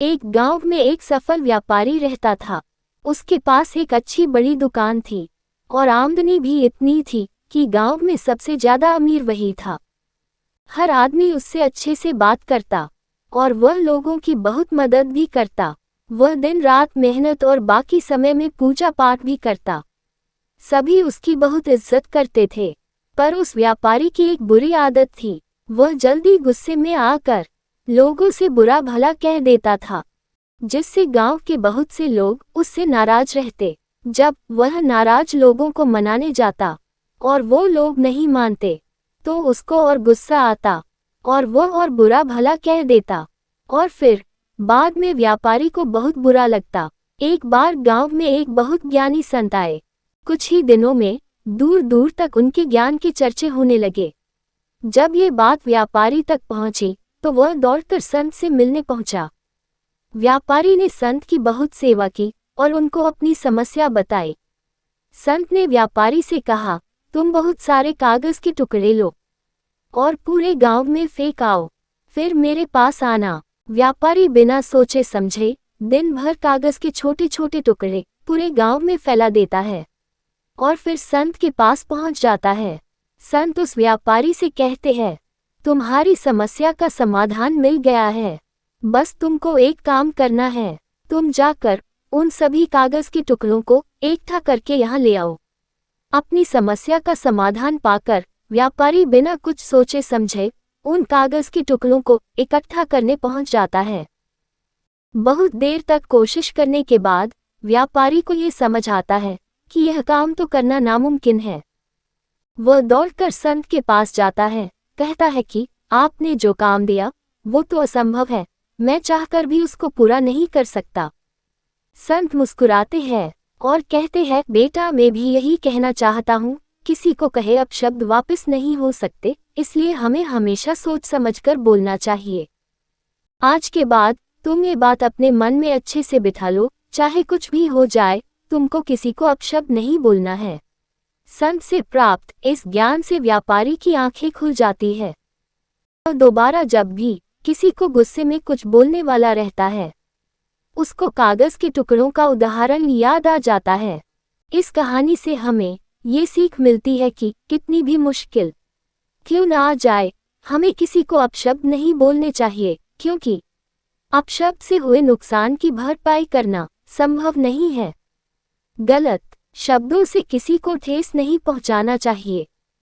एक गांव में एक सफल व्यापारी रहता था। उसके पास एक अच्छी बड़ी दुकान थी और आमदनी भी इतनी थी कि गांव में सबसे ज्यादा अमीर वही था। हर आदमी उससे अच्छे से बात करता और वह लोगों की बहुत मदद भी करता। वह दिन रात मेहनत और बाकी समय में पूजा पाठ भी करता। सभी उसकी बहुत इज्जत करते थे। पर उस व्यापारी की एक बुरी आदत थी। वह जल्दी गुस्से में आकर लोगों से बुरा भला कह देता था, जिससे गांव के बहुत से लोग उससे नाराज रहते। जब वह नाराज लोगों को मनाने जाता और वो लोग नहीं मानते, तो उसको और गुस्सा आता और वह और बुरा भला कह देता और फिर बाद में व्यापारी को बहुत बुरा लगता। एक बार गांव में एक बहुत ज्ञानी संत आए। कुछ ही दिनों में दूर दूर तक उनके ज्ञान के चर्चे होने लगे। जब ये बात व्यापारी तक पहुंची तो वह दौड़कर संत से मिलने पहुंचा। व्यापारी ने संत की बहुत सेवा की और उनको अपनी समस्या बताई। संत ने व्यापारी से कहा, तुम बहुत सारे कागज के टुकड़े लो और पूरे गांव में फेंक आओ, फिर मेरे पास आना। व्यापारी बिना सोचे समझे दिन भर कागज के छोटे छोटे टुकड़े पूरे गांव में फैला देता है और फिर संत के पास पहुंच जाता है। संत उस व्यापारी से कहते हैं, तुम्हारी समस्या का समाधान मिल गया है, बस तुमको एक काम करना है। तुम जाकर उन सभी कागज के टुकड़ों को इकट्ठा करके यहाँ ले आओ। अपनी समस्या का समाधान पाकर व्यापारी बिना कुछ सोचे समझे उन कागज के टुकड़ों को इकट्ठा करने पहुंच जाता है। बहुत देर तक कोशिश करने के बाद व्यापारी को ये समझ आता है कि यह काम तो करना नामुमकिन है। वह दौड़कर संत के पास जाता है, कहता है कि आपने जो काम दिया वो तो असंभव है, मैं चाहकर भी उसको पूरा नहीं कर सकता। संत मुस्कुराते हैं और कहते हैं, बेटा मैं भी यही कहना चाहता हूँ, किसी को कहे अपशब्द वापस नहीं हो सकते, इसलिए हमें हमेशा सोच समझकर बोलना चाहिए। आज के बाद तुम ये बात अपने मन में अच्छे से बिठा लो, चाहे कुछ भी हो जाए तुमको किसी को अपशब्द नहीं बोलना है। संत से प्राप्त इस ज्ञान से व्यापारी की आंखें खुल जाती है और दोबारा जब भी किसी को गुस्से में कुछ बोलने वाला रहता है, उसको कागज के टुकड़ों का उदाहरण याद आ जाता है। इस कहानी से हमें ये सीख मिलती है कि कितनी भी मुश्किल क्यों ना आ जाए, हमें किसी को अपशब्द नहीं बोलने चाहिए, क्योंकि अपशब्द से हुए नुकसान की भरपाई करना संभव नहीं है। गलत शब्दों से किसी को ठेस नहीं पहुंचाना चाहिए।